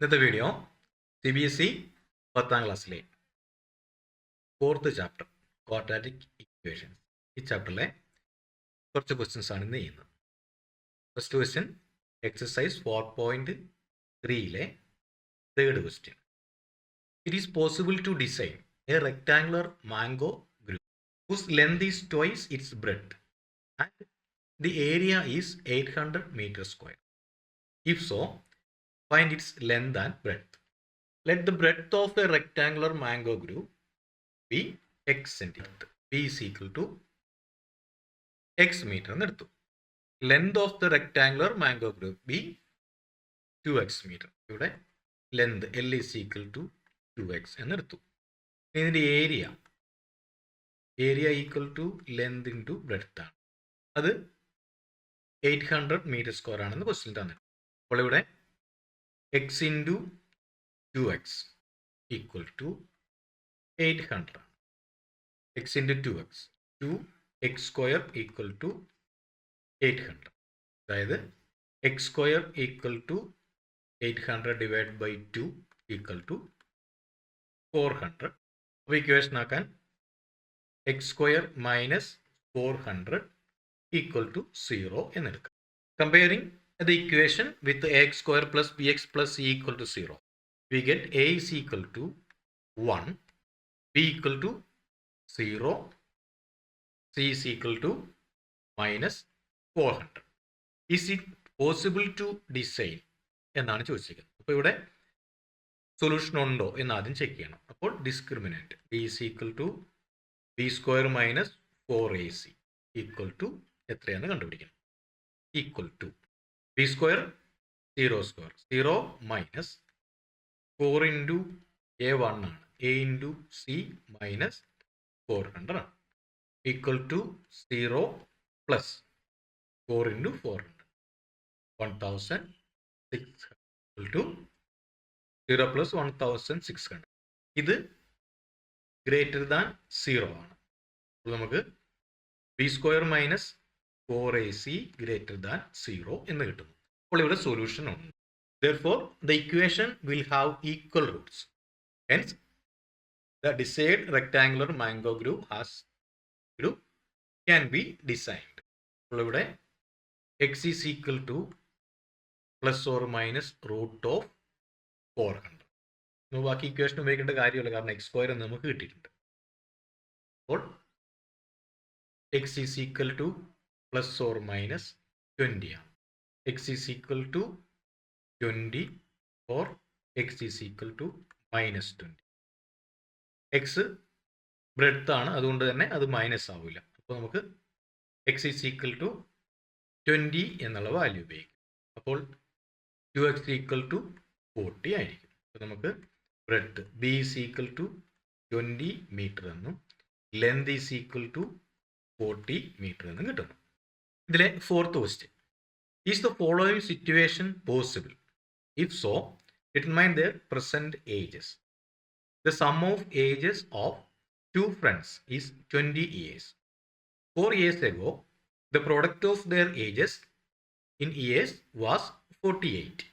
ഇന്നത്തെ video CBSE 10ാം ക്ലാസ്സിലെ 4th chapter quadratic equations. ഈ ചാപ്റ്ററിലെ കുറച്ച് ക്വസ്റ്റ്യൻസ് ആണ് ഇന്ന് ചെയ്യുന്നത്. ഫസ്റ്റ് ക്വസ്റ്റ്യൻ എക്സസൈസ് 4.3ലെ third question. It is possible to design a rectangular mango group whose length is twice its breadth and the area is 800 meters square. If so, find its length and breadth. Let the breadth of a rectangular mango group be x centimeter. B is equal to x meter എന്ന് എടുത്തു. Length of the rectangular mango group be 2x meter. ഇവിടെ length L is equal to 2x എന്ന് എടുത്തു. ഇതിൻ്റെ area equal to length into breadth ആണ്. അത് 800 metre square ആണെന്ന് question തന്നിട്ടുണ്ട്. അപ്പോൾ ഇവിടെ x into 2x equal to 800 ആണ്. x into 2x 2x square equal to 800. അതായത് x square equal to 800 divide by 2 equal to 400. അപ്പോൾ ഇക്വേഷൻ ആക്കാൻ x square minus 400 equal to 0 എന്നെടുക്കാം. Comparing the equation with ax square plus bx plus c equal to 0, we get a is equal to 1, b equal to 0, c is equal to minus 400. Is it possible to design എന്നാണ് ചോദിച്ചിരിക്കുന്നത്. അപ്പോൾ ഇവിടെ solution ഉണ്ടോ എന്ന് ആദ്യം check ചെയ്യണം. അപ്പോൾ discriminant b is equal to b square minus 4ac equal to എത്രയാണെന്ന് കണ്ടുപിടിക്കണം. Equal to b square 0 square 0 minus 4 into a1 ആണ്, a ഇൻറ്റു c മൈനസ് 400 ആണ്, equal to 0 plus 4 into 400 1600 equal to 0 plus 1600. ഇത് greater than 0 ആണ്. അപ്പോൾ നമുക്ക് b square minus 4ac greater than 0 എന്ന് കിട്ടുന്നു. അപ്പോൾ ഇവിടെ സൊല്യൂഷൻ ഉണ്ട്. Therefore, the equation will have equal roots. Hence, the desired rectangular mango group can be designed. അപ്പോൾ ഇവിടെ x is equal to plus or minus root of 400. ബാക്കി equation ഉപയോഗിക്കേണ്ട കാര്യമില്ല, കാരണം x സ്ക്വയർ നമുക്ക് കിട്ടിയിട്ടുണ്ട്. അപ്പോൾ x is equal to plus or minus 20 ആണ്. x is equal to 20 or x is equal to minus 20. x breadth ആണ്, അതുകൊണ്ട് തന്നെ അത് മൈനസ് ആവില്ല. അപ്പോൾ നമുക്ക് x is equal to 20 എന്നുള്ള വാല്യൂ ഉപയോഗിക്കും. അപ്പോൾ 2x equal to 40 ആയിരിക്കും. അപ്പോൾ നമുക്ക് breadth b is equal to 20 metre എന്നും length is equal to 40 metre എന്നും കിട്ടുന്നു. ഇതിലെ fourth question. Is the following situation possible? If so, determine their present ages. The sum of ages of two friends is 20 years. 4 years ago, the product of their ages in years was 48.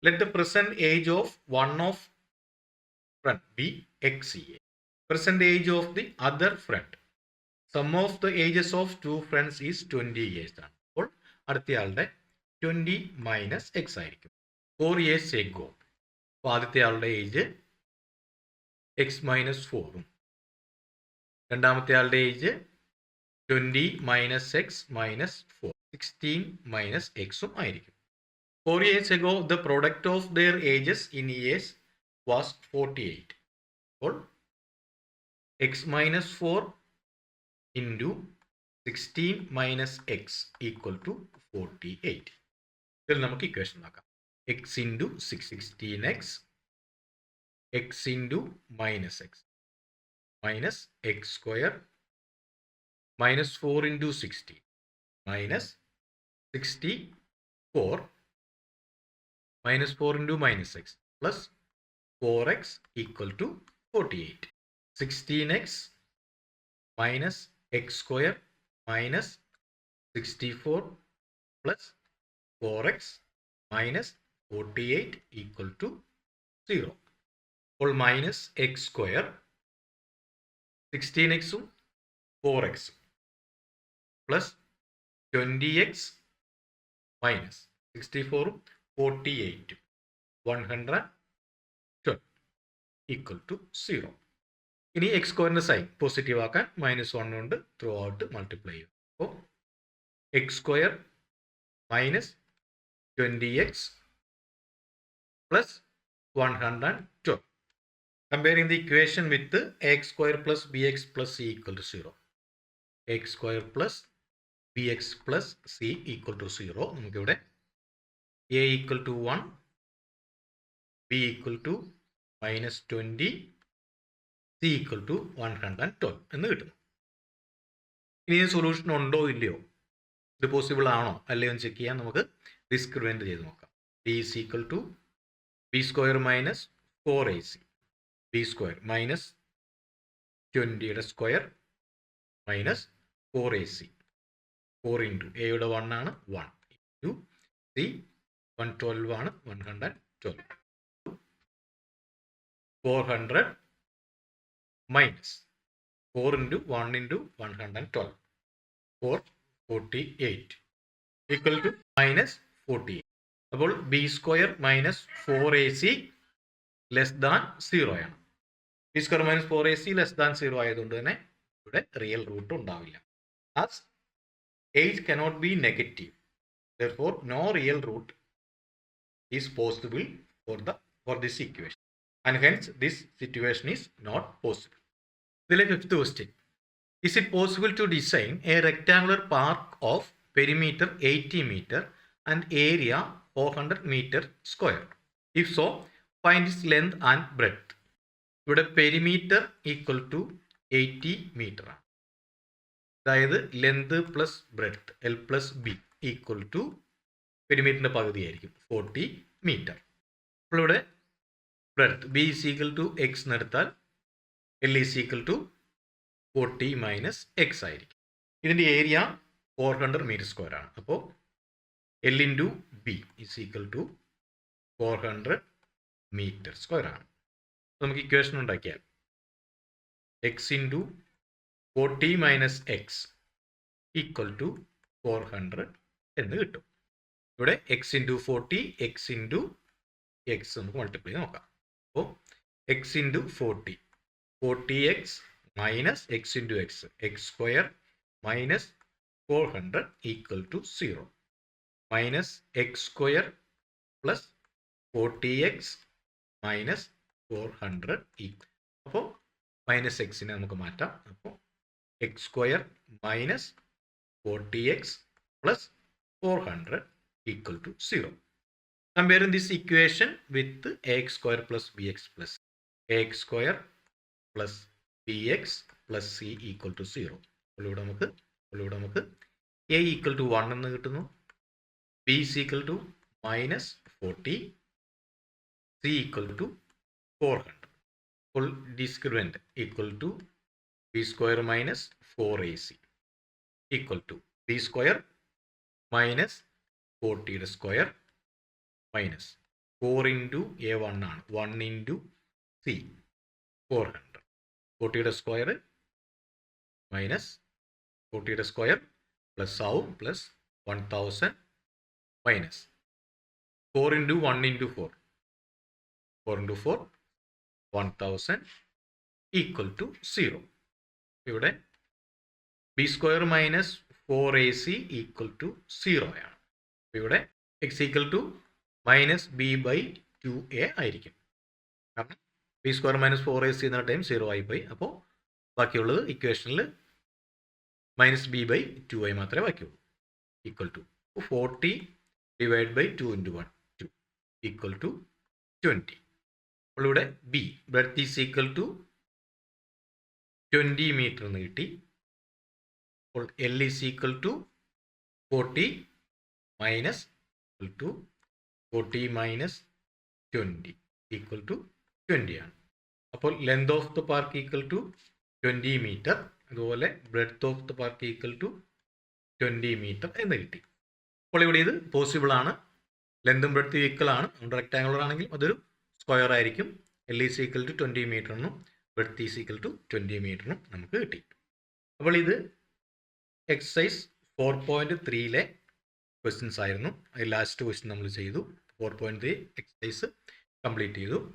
Let the present age of one of friend be x years. Present age of the other friend. Sum of the ages of two friends is 20 years. അപ്പോൾ അടുത്തയാളുടെ 20 minus X ആയിരിക്കും. 4 years ago. അപ്പോൾ ആദ്യത്തെ ആളുടെ age X minus 4ഉം രണ്ടാമത്തെ ആളുടെ age 20 minus X minus 4 16 minus എക്സും ആയിരിക്കും. 4 years ago the product of their ages in years was 48. അപ്പോൾ X minus 4 into 16 minus x equal to 48. ഇതിൽ നമുക്ക് ഇക്വേഷൻ നോക്കാം. x into 16x x into minus x minus x square minus 4 into 60 minus 64 minus 4 into minus x plus 4x equal to 48. 16x minus x square minus 64 plus 4x minus 48 equal to 0. അപ്പോൾ minus x square 16x ഉം 4x plus 20x minus 64 ഉം 48 112 equal to 0. ഇനി X സ്ക്വയറിൻ്റെ sign positive ആക്കാൻ -1 കൊണ്ട് through out multiply ചെയ്യും. അപ്പോൾ x square minus 20x plus 112. Comparing the equation with ax square plus bx plus c equal to 0. X square plus bx plus c equal to 0. നമുക്കിവിടെ a equal to 1, b equal to -20, c equal to 112 എന്ന് കിട്ടുന്നു. ഇനി solution ഉണ്ടോ ഇല്ലയോ, ഇത് possible ആണോ അല്ലയോ എന്ന് ചെക്ക് ചെയ്യാൻ നമുക്ക് ഡിസ്ക്രിമിനന്റ് ചെയ്ത് നോക്കാം. d is equal to b square minus 4ac, b square minus 20യുടെ സ്ക്വയർ മൈനസ് 4ac, 4 ഇൻറ്റു എയുടെ 1 ആണ് 1 ഇൻറ്റു സി 112 ആണ് 112, 400 minus 4 into 1 into 112, 448 equal to -48. അപ്പോൾ b square minus 4ac less than 0 ആണ്. B square minus 4ac less than 0 ആയതുകൊണ്ട് തന്നെ ഇവിടെ real root ഉണ്ടാവില്ല. As 8 cannot be negative, therefore no real root is possible for this equation, and hence this situation is not possible. ഇതിലെ fifth question, is it possible to design a rectangular park of perimeter 80 meter and area 400 meter square? If so, find its length and breadth. ഇവിടെ perimeter equal to 80 metre ആണ്. അതായത് length plus breadth L plus B equal to പെരിമീറ്ററിൻ്റെ പകുതിയായിരിക്കും 40 metre. അപ്പോൾ ഇവിടെ breadth B is equal to X എന്നെടുത്താൽ L is equal to 40 minus X ആയിരിക്കും. ഇതിൻ്റെ ഏരിയ 400 മീറ്റർ സ്ക്വയർ ആണ്. അപ്പോൾ L into B is equal to 400 metre square ആണ്. നമുക്ക് ഇക്വേഷൻ ഉണ്ടാക്കിയാൽ X into 40 minus X equal to 400 എന്ന് കിട്ടും. ഇവിടെ x into 40 x into x നമുക്ക് മൾട്ടിപ്ലൈ നോക്കാം. അപ്പോൾ x into 40x minus x into x, x square minus 400 equal to 0, minus x square plus 40x minus 400 equal. അപ്പോൾ minus എക്സിനെ നമുക്ക് മാറ്റാം. അപ്പോൾ x square minus 40x plus 400 equal to 0. Comparing this equation with ax square plus bx plus ax square plus bx plus c equal to 0. അപ്പോൾ ഇവിടെ നമുക്ക് a equal to 1 എന്ന് കിട്ടുന്നു, b is equal to -40, c equal to 400. അപ്പോൾ discriminant equal to b square minus 4ac equal to b square minus 40യുടെ square minus 4 into A 1 ആണ്, 1 into C 400, 40യുടെ square minus 40യുടെ സ്ക്വയർ പ്ലസ് ആവും plus 1000 minus 4 into 1 into 4, 4 into 4 1000 equal to 0. ഇവിടെ B square minus 4ac equal to 0 ആണ്. ഇവിടെ X equal to minus B by 2a ആയിരിക്കും. കാരണം ബി സ്ക്വയർ മൈനസ് 4ac എന്ന ടൈം 0 ആയിപ്പോയി. അപ്പോൾ ബാക്കിയുള്ളത് ഇക്വേഷനിൽ മൈനസ് ബി ബൈ 2a മാത്രമേ ബാക്കിയുള്ളൂ. Equal to 40 divide by 2 into 1 2 equal to 20. അപ്പോൾ ഇവിടെ B breadth is equal to 20 metre എന്ന് കിട്ടി. അപ്പോൾ L is equal to 40 minus equal to 40 minus 20 equal to 20 ആണ്. അപ്പോൾ length of the park equal to 20 metre, അതുപോലെ breadth of the park equal to 20 metre എന്ന് കിട്ടി. അപ്പോൾ ഇവിടെ ഇത് പോസിബിൾ ആണ്. ലെങ്തും ബ്രെഡ്ത്തും ഈക്വൽ ആണ്. റെക്ടാങ്കുലർ ആണെങ്കിൽ അതൊരു സ്ക്വയർ ആയിരിക്കും. L ഈസ് ഈക്വൽ ടു 20 മീറ്ററിനും ബ്രെഡ്ത്ത് ഈസ് ഈക്വൽ ടു 20 മീറ്ററിനും നമുക്ക് കിട്ടി. അപ്പോൾ ഇത് എക്സസൈസ് 4.3 ക്വസ്റ്റ്യൻസ് ആയിരുന്നു. ലാസ്റ്റ് ക്വസ്റ്റ്യൻ നമ്മൾ ചെയ്തു. 4.3 എക്സസൈസ് കംപ്ലീറ്റ് ചെയ്തു.